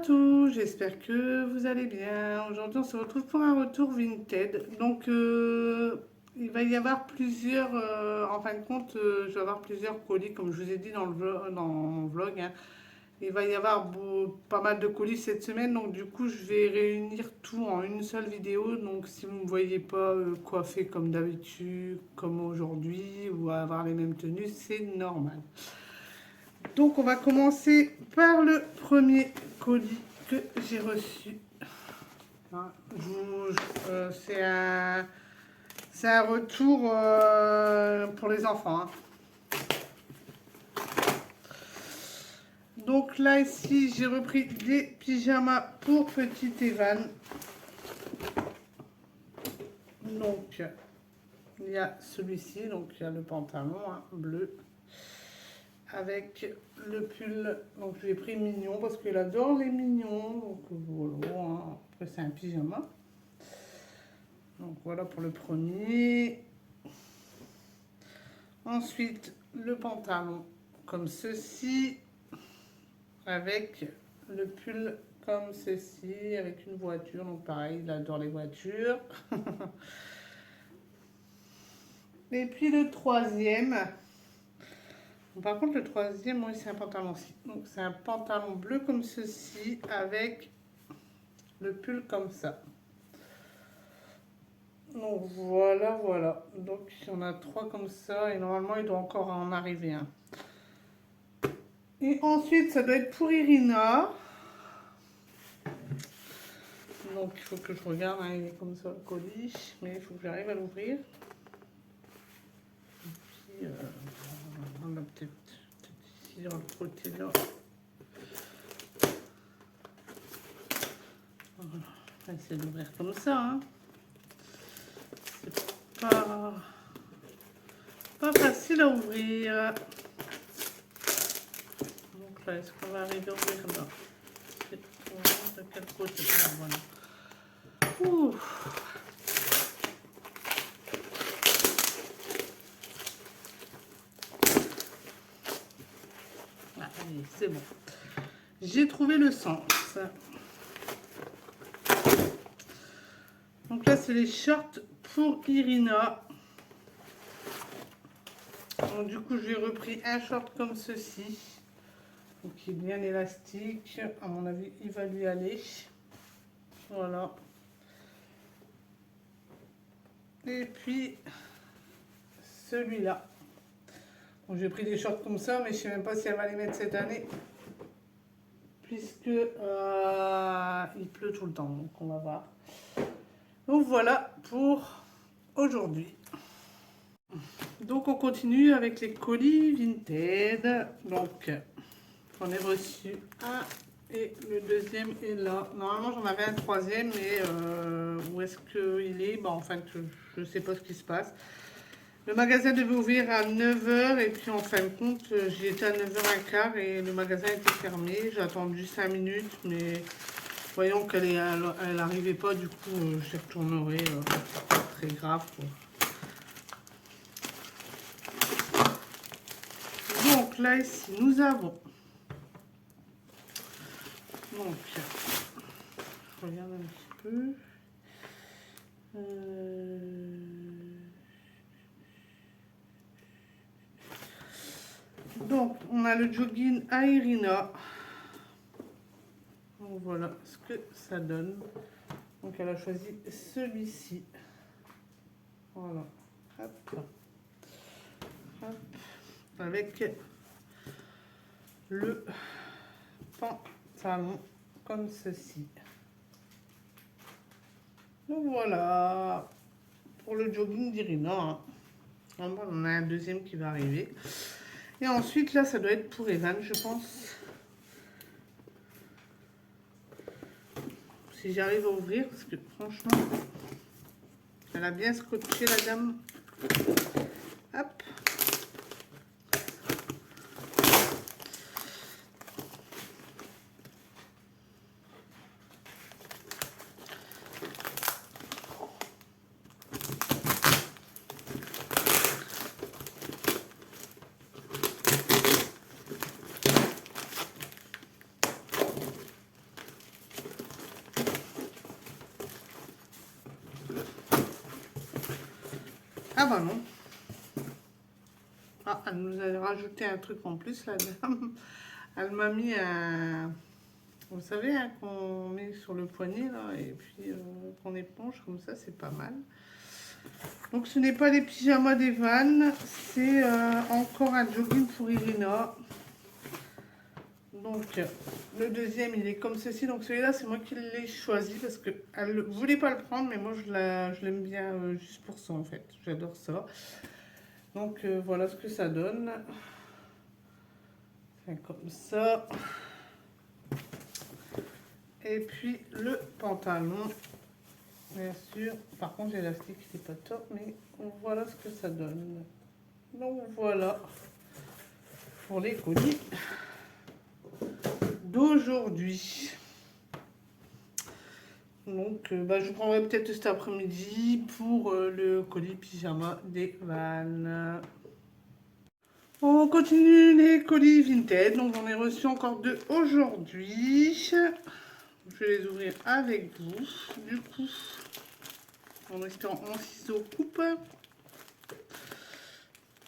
tous, j'espère que vous allez bien. Aujourd'hui, on se retrouve pour un retour Vinted. Donc, il va y avoir plusieurs, en fin de compte, je vais avoir plusieurs colis, comme je vous ai dit dans mon vlog, hein. Il va y avoir pas mal de colis cette semaine, donc du coup, je vais réunir tout en une seule vidéo. Donc, si vous ne me voyez pas coiffée comme d'habitude, comme aujourd'hui, ou avoir les mêmes tenues, c'est normal. Donc on va commencer par le premier colis que j'ai reçu. Hein, c'est un retour pour les enfants. Hein. Donc là ici j'ai repris des pyjamas pour petit Evan. Donc il y a celui-ci, donc il y a le pantalon bleu. Avec le pull, donc je l'ai pris mignon parce qu'il adore les mignons, donc voilà, hein. Après c'est un pyjama. Donc voilà pour le premier. Ensuite le pantalon comme ceci, avec le pull comme ceci, avec une voiture, donc pareil, il adore les voitures. Et puis le troisième. Par contre, le troisième, oui, c'est un pantalon aussi. Donc, c'est un pantalon bleu comme ceci, avec le pull comme ça. Donc, voilà, voilà. Donc, il y en a trois comme ça, et normalement, il doit encore en arriver un. Et ensuite, ça doit être pour Irina. Donc, il faut que je regarde, hein, il est comme ça, le colis, mais il faut que j'arrive à l'ouvrir. Et puis, on va peut-être ici, dans le côté là. Voilà. On va essayer d'ouvrir comme ça. Hein. C'est pas facile à ouvrir. Donc là, est-ce qu'on va arriver à ouvrir là? De quel côté? Voilà. Ouh. Ah, allez, c'est bon. J'ai trouvé le sens. Donc là, c'est les shorts pour Irina. Donc du coup, j'ai repris un short comme ceci. Donc qui est bien élastique. À mon avis, il va lui aller. Voilà. Et puis, celui-là. Bon, j'ai pris des shorts comme ça, mais je ne sais même pas si elle va les mettre cette année. Puisque il pleut tout le temps, donc on va voir. Donc voilà pour aujourd'hui. Donc on continue avec les colis Vinted. Donc j'en ai reçu un et le deuxième est là. Normalement j'en avais un troisième, mais où est-ce qu'il est? Bon, enfin je ne sais pas ce qui se passe. Le magasin devait ouvrir à 9 h et puis en fin de compte j'y étais à 9 h 15 et le magasin était fermé. J'ai attendu 5 minutes, mais voyons qu'elle n'arrivait pas, du coup j'y retournerai. C'est pas très grave quoi. Donc là ici nous avons, donc je regarde un petit peu, donc on a le jogging à Irina. Donc voilà ce que ça donne. Donc elle a choisi celui-ci, voilà, hop, hop, avec le pantalon comme ceci. Donc voilà pour le jogging d'Irina. Hein. On en a un deuxième qui va arriver. Et ensuite là ça doit être pour Evan, je pense. Si j'arrive à ouvrir, parce que franchement elle a bien scotché la dame. Hop. Ah bah non. Ah, elle nous a rajouté un truc en plus, la dame. Elle m'a mis un... Vous savez, hein, qu'on met sur le poignet, là, et puis qu'on éponge, comme ça, c'est pas mal. Donc, ce n'est pas les pyjamas d'Evan, c'est encore un jogging pour Irina. Donc, le deuxième, il est comme ceci. Donc, celui-là, c'est moi qui l'ai choisi parce qu'elle ne voulait pas le prendre, mais moi, je l'aime bien juste pour ça, en fait. J'adore ça. Donc, voilà ce que ça donne. C'est comme ça. Et puis, le pantalon, bien sûr. Par contre, l'élastique, c'est pas top, mais voilà ce que ça donne. Donc, voilà pour les colis d'aujourd'hui. Donc, je vous prendrai peut-être cet après-midi pour le colis pyjama des Vannes. On continue les colis Vinted. Donc, j'en ai reçu encore deux aujourd'hui. Je vais les ouvrir avec vous. Du coup, en espérant mon ciseau coupe.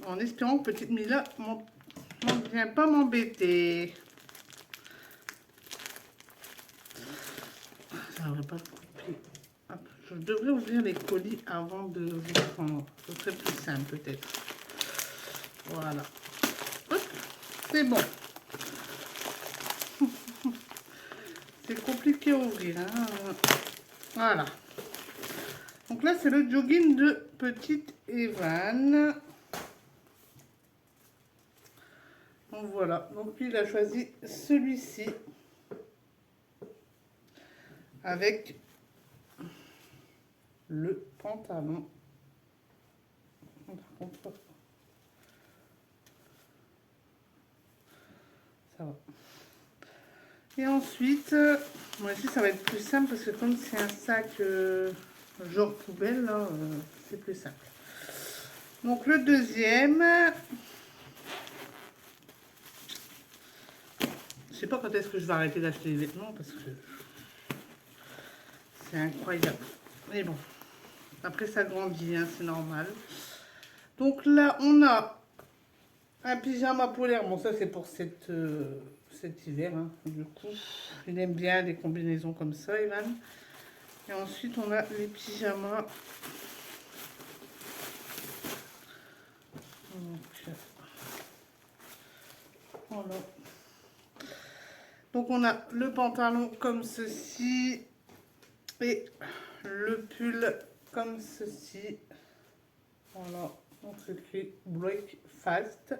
En espérant que petite Mila ne vient pas m'embêter. Ça ne devrait pas couper. Hop, je devrais ouvrir les colis avant de vous prendre. Ce serait plus simple peut-être. Voilà. Hop, c'est bon. C'est compliqué à ouvrir. Hein. Voilà. Donc là, c'est le jogging de petite Evan. Donc voilà. Donc lui, il a choisi celui-ci. Avec le pantalon. Par contre, ça va. Et ensuite, moi aussi, ça va être plus simple parce que comme c'est un sac genre poubelle, là, c'est plus simple. Donc le deuxième, je sais pas quand est-ce que je vais arrêter d'acheter les vêtements parce que c'est incroyable. Mais bon, après ça grandit, hein, c'est normal. Donc là, on a un pyjama polaire. Bon, ça c'est pour cet hiver. Hein. Du coup, il aime bien des combinaisons comme ça, Evan. Et ensuite, on a les pyjamas. Donc, voilà. Donc, on a le pantalon comme ceci. Et le pull comme ceci. Voilà. Donc, c'est écrit Break Fast.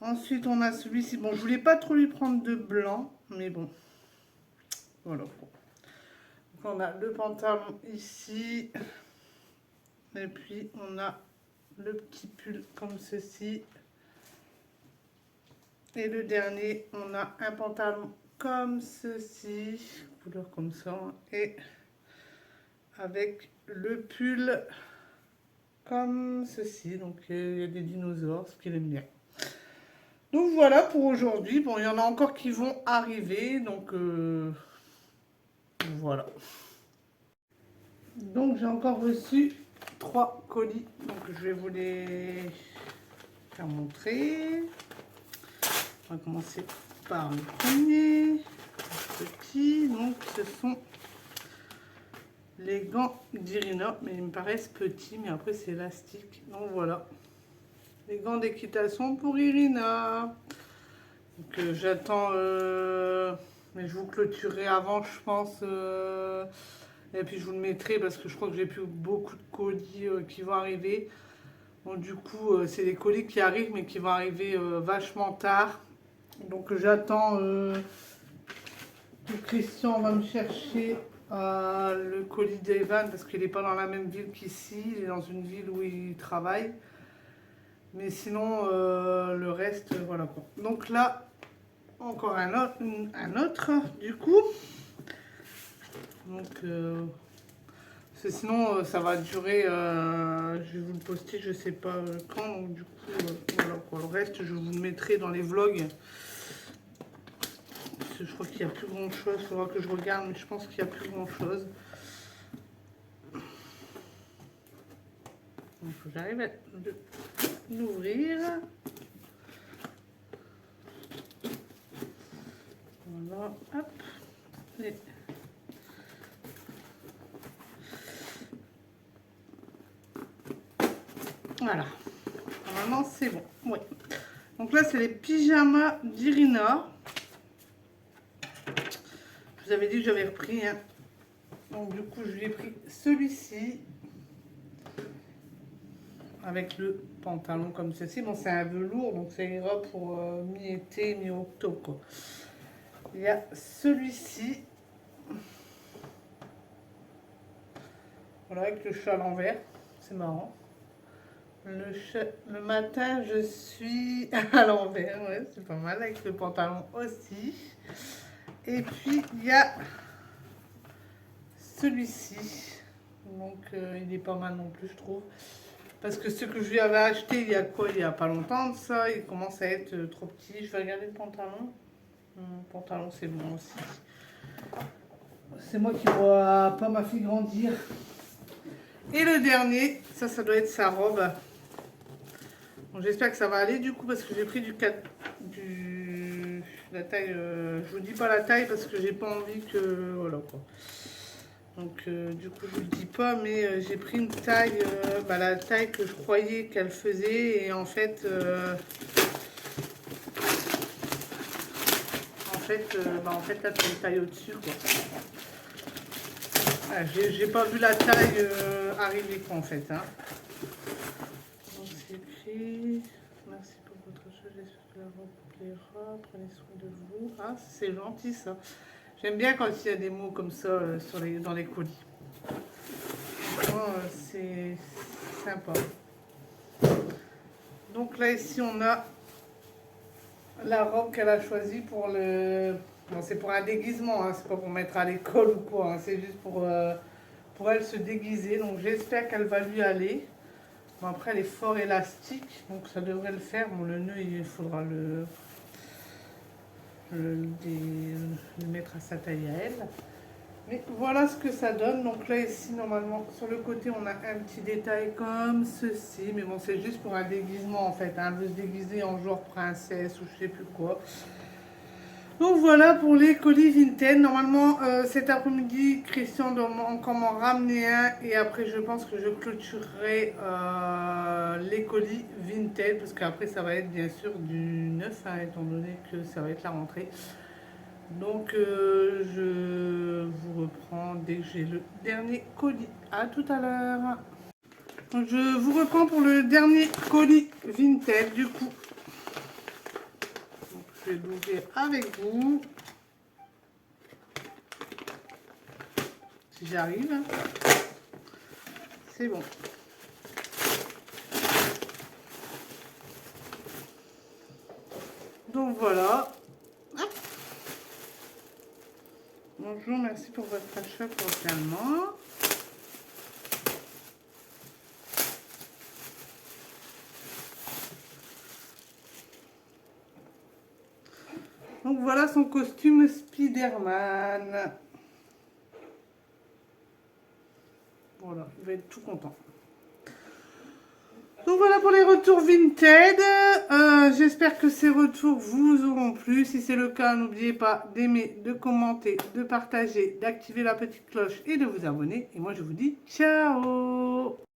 Ensuite, on a celui-ci. Bon, je voulais pas trop lui prendre de blanc, mais bon. Voilà. Donc, on a le pantalon ici. Et puis, on a le petit pull comme ceci. Et le dernier, on a un pantalon comme ceci. Couleur comme ça. Et avec le pull comme ceci. Donc, il y a des dinosaures, ce qu'il aime bien. Donc voilà pour aujourd'hui. Bon, il y en a encore qui vont arriver. Donc voilà. Donc j'ai encore reçu 3 colis. Donc je vais vous les faire montrer. On va commencer par le premier. Petit. Donc ce sont les gants d'Irina. Mais ils me paraissent petits. Mais après c'est élastique. Donc voilà. Les gants d'équitation pour Irina. Donc j'attends, mais je vous clôturerai avant, je pense. Et puis je vous le mettrai parce que je crois que j'ai plus beaucoup de colis qui vont arriver. Donc du coup, c'est des colis qui arrivent, mais qui vont arriver vachement tard. Donc j'attends que Christian va me chercher le colis d'Evan parce qu'il n'est pas dans la même ville qu'ici. Il est dans une ville où il travaille. Mais sinon, le reste, voilà quoi. Donc là, encore un autre du coup. Donc, sinon, ça va durer, je vais vous le poster, je sais pas quand. Donc, du coup, voilà quoi. Le reste, je vous le mettrai dans les vlogs. Parce que je crois qu'il n'y a plus grand chose. Il faudra que je regarde, mais je pense qu'il n'y a plus grand chose. faut que j'arrive à l'ouvrir. Voilà, hop. Et voilà. Normalement, c'est bon. Oui. Donc là, c'est les pyjamas d'Irina. Je vous avais dit que j'avais repris. Hein. Donc du coup, je lui ai pris celui-ci. Avec le pantalon comme ceci. Bon, c'est un velours, donc ça ira pour mi-été, mi-octobre. Il y a celui-ci. Voilà, avec le chat à l'envers. C'est marrant. Le matin, je suis à l'envers. Ouais, c'est pas mal. Avec le pantalon aussi. Et puis, il y a celui-ci. Donc, il est pas mal non plus, je trouve. Parce que ce que je lui avais acheté il y a quoi? Il y a pas longtemps de ça. Il commence à être trop petit. Je vais regarder le pantalon. Le pantalon, c'est bon aussi. C'est moi qui vois pas ma fille grandir. Et le dernier, ça doit être sa robe. Bon, j'espère que ça va aller du coup parce que j'ai pris la taille. Je vous dis pas la taille parce que j'ai pas envie que voilà quoi. Donc du coup je vous le dis pas, mais j'ai pris une taille, la taille que je croyais qu'elle faisait et en fait là c'est une taille au-dessus quoi. Ah, j'ai pas vu la taille arriver quoi en fait. Hein. Donc c'est écrit. Merci pour votre choix, j'espère que la robe vous plaira. Prenez soin de vous. Ah c'est gentil ça. J'aime bien quand il y a des mots comme ça dans les colis. C'est sympa. Donc là ici on a la robe qu'elle a choisie pour le... Bon, c'est pour un déguisement, hein, c'est pas pour mettre à l'école ou quoi, hein, c'est juste pour elle se déguiser. Donc j'espère qu'elle va lui aller. Bon, après elle est fort élastique, donc ça devrait le faire. Bon, le nœud il faudra le mettre à sa taille à elle. Mais voilà ce que ça donne. Donc là ici normalement sur le côté on a un petit détail comme ceci. Mais bon c'est juste pour un déguisement en fait. Elle veut se déguiser en genre princesse ou je sais plus quoi. Donc voilà pour les colis Vinted. Normalement cet après-midi Christian doit encore m'en ramener un. Et après je pense que je clôturerai les colis Vinted. Parce qu'après ça va être bien sûr du neuf hein, étant donné que ça va être la rentrée. Donc je vous reprends dès que j'ai le dernier colis. À tout à l'heure. Je vous reprends pour le dernier colis Vinted du coup. Donc, je vais l'ouvrir avec vous. Si j'arrive. C'est bon. Donc voilà. Bonjour, merci pour votre achat cordialement. Donc voilà son costume Spider-Man. Voilà, il va être tout content. Donc voilà pour les retours Vinted. J'espère que ces retours vous auront plu. Si c'est le cas, n'oubliez pas d'aimer, de commenter, de partager, d'activer la petite cloche et de vous abonner. Et moi je vous dis ciao!